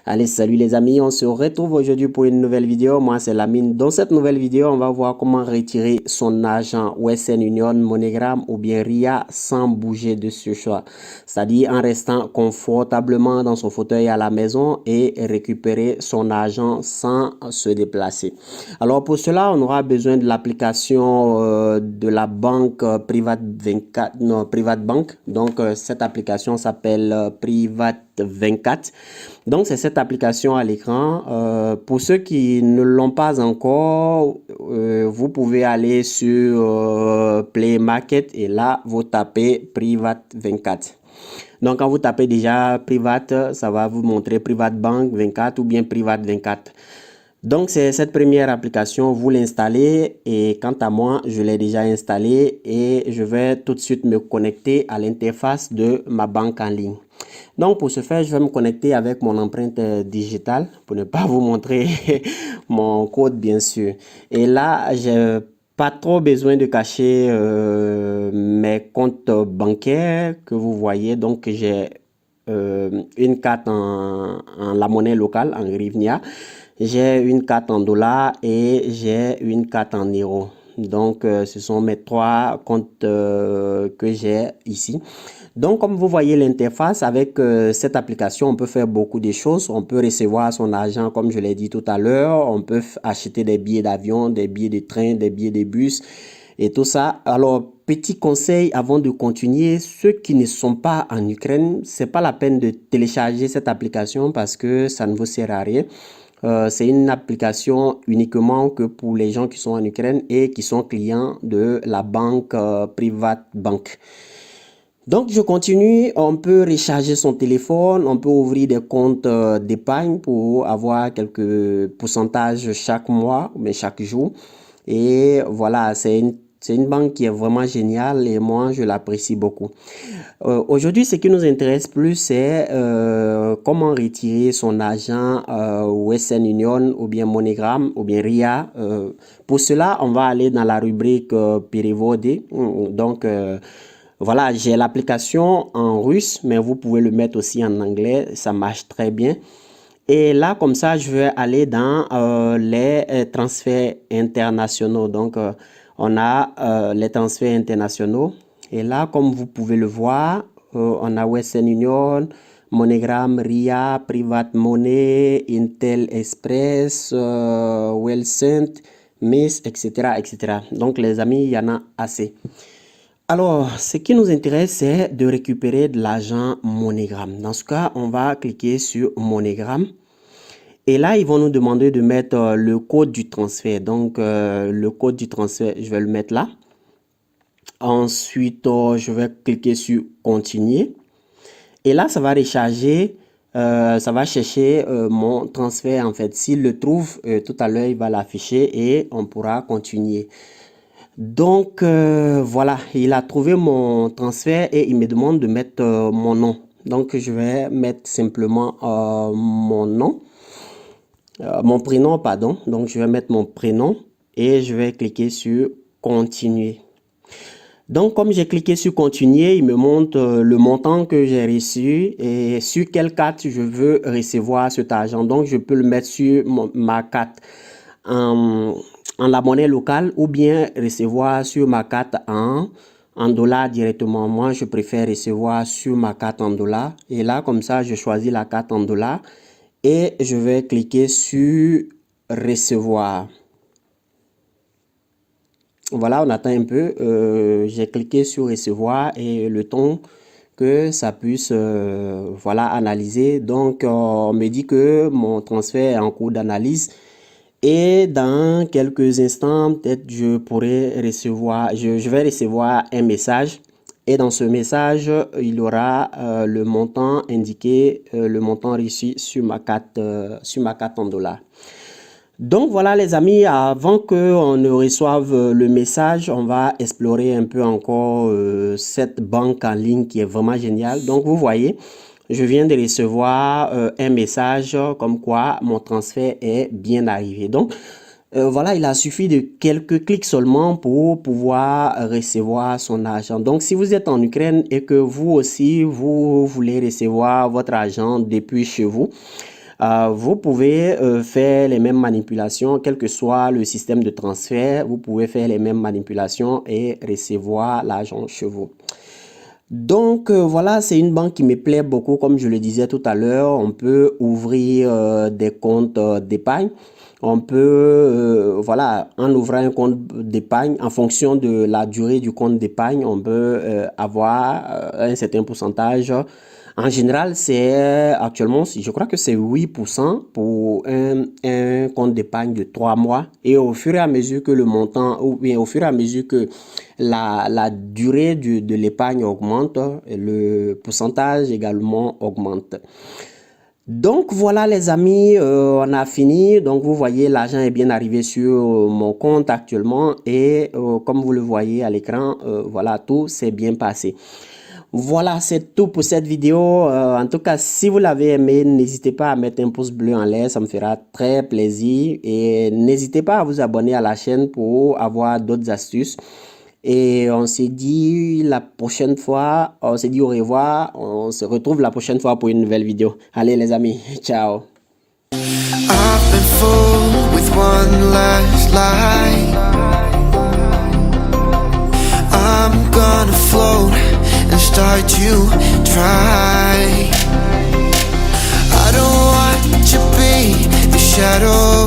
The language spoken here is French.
Allez, salut les amis, on se retrouve aujourd'hui pour une nouvelle vidéo. Moi, c'est Lamine. Dans cette nouvelle vidéo, on va voir comment retirer son argent Western Union, MoneyGram ou bien RIA sans bouger de ce choix. C'est-à-dire en restant confortablement dans son fauteuil à la maison et récupérer son argent sans se déplacer. Alors pour cela, on aura besoin de l'application de la banque Private 24, non, Private Bank. Donc cette application s'appelle Private 24. Donc, c'est cette application à l'écran. Pour ceux qui ne l'ont pas encore, vous pouvez aller sur Play Market et là, vous tapez Private 24. Donc, quand vous tapez déjà Private, ça va vous montrer Private Bank 24 ou bien Private 24. Donc, c'est cette première application, vous l'installez et quant à moi, je l'ai déjà installée et je vais tout de suite me connecter à l'interface de ma banque en ligne. Donc, pour ce faire, je vais me connecter avec mon empreinte digitale pour ne pas vous montrer mon code, bien sûr. Et là, j'ai pas trop besoin de cacher mes comptes bancaires que vous voyez. Donc, j'ai une carte en la monnaie locale, en hryvnia. J'ai une carte en dollars et j'ai une carte en euros. Donc, ce sont mes trois comptes que j'ai ici. Donc, comme vous voyez l'interface avec cette application, on peut faire beaucoup de choses. On peut recevoir son argent, comme je l'ai dit tout à l'heure. On peut acheter des billets d'avion, des billets de train, des billets de bus et tout ça. Alors, petit conseil avant de continuer, ceux qui ne sont pas en Ukraine, c'est pas la peine de télécharger cette application parce que ça ne vous sert à rien. C'est une application uniquement que pour les gens qui sont en Ukraine et qui sont clients de la banque Private Bank. Donc, je continue. On peut recharger son téléphone, on peut ouvrir des comptes d'épargne pour avoir quelques pourcentages chaque mois, mais chaque jour. Et voilà, c'est une banque qui est vraiment géniale et moi, je l'apprécie beaucoup. Aujourd'hui, ce qui nous intéresse plus, c'est comment retirer son argent Western Union ou bien MoneyGram ou bien RIA. Pour cela, on va aller dans la rubrique Переводы. Donc, voilà, j'ai l'application en russe, mais vous pouvez le mettre aussi en anglais, ça marche très bien. Et là, comme ça, je vais aller dans les transferts internationaux. Donc, on a les transferts internationaux. Et là, comme vous pouvez le voir, on a Western Union, MoneyGram, RIA, Private Money, Intel Express, Wellcent, Miss, etc., etc. Donc, les amis, il y en a assez. Alors, ce qui nous intéresse, c'est de récupérer de l'argent MoneyGram. Dans ce cas, on va cliquer sur MoneyGram. Et là, ils vont nous demander de mettre le code du transfert. Donc, le code du transfert, je vais le mettre là. Ensuite, je vais cliquer sur Continuer. Et là, ça va recharger, ça va chercher mon transfert en fait. S'il le trouve, tout à l'heure, il va l'afficher et on pourra continuer. Donc, voilà, il a trouvé mon transfert et il me demande de mettre mon nom. Donc, je vais mettre simplement mon nom, mon prénom, pardon. Donc, je vais mettre mon prénom et je vais cliquer sur Continuer. Donc, comme j'ai cliqué sur Continuer, il me montre le montant que j'ai reçu et sur quelle carte je veux recevoir cet argent. Donc, je peux le mettre sur ma carte en la monnaie locale ou bien recevoir sur ma carte en dollars directement. Moi, je préfère recevoir sur ma carte en dollars. Et là, comme ça, je choisis la carte en dollars et je vais cliquer sur Recevoir. Voilà, on attend un peu. J'ai cliqué sur Recevoir et le temps que ça puisse voilà, analyser. Donc, on me dit que mon transfert est en cours d'analyse. Et dans quelques instants, peut-être je pourrai recevoir, je vais recevoir un message. Et dans ce message, il y aura le montant indiqué, le montant reçu sur ma carte en dollars. Donc voilà les amis, avant qu'on ne reçoive le message, on va explorer un peu encore cette banque en ligne qui est vraiment géniale. Donc vous voyez, je viens de recevoir un message comme quoi mon transfert est bien arrivé. Donc voilà, il a suffi de quelques clics seulement pour pouvoir recevoir son argent. Donc si vous êtes en Ukraine et que vous aussi, vous voulez recevoir votre argent depuis chez vous, Vous pouvez faire les mêmes manipulations, quel que soit le système de transfert. Vous pouvez faire les mêmes manipulations et recevoir l'argent chez vous. Donc voilà, c'est une banque qui me plaît beaucoup. Comme je le disais tout à l'heure, on peut ouvrir des comptes d'épargne. On peut, voilà, en ouvrant un compte d'épargne, en fonction de la durée du compte d'épargne, on peut avoir un certain pourcentage. En général, c'est actuellement, je crois que c'est 8% pour un compte d'épargne de 3 mois. Et au fur et à mesure que le montant, ou bien au fur et à mesure que la durée de l'épargne augmente, le pourcentage également augmente. Donc voilà les amis, on a fini. Donc vous voyez, l'argent est bien arrivé sur mon compte actuellement et comme vous le voyez à l'écran, voilà, tout s'est bien passé. Voilà, c'est tout pour cette vidéo. En tout cas, si vous l'avez aimé, n'hésitez pas à mettre un pouce bleu en l'air, ça me fera très plaisir. Et n'hésitez pas à vous abonner à la chaîne pour avoir d'autres astuces. Et on s'est dit la prochaine fois, on s'est dit au revoir, on se retrouve la prochaine fois pour une nouvelle vidéo. Allez les amis, ciao. I've been fooled with one last lie. I'm gonna float and start to dry. I don't want to be the shadow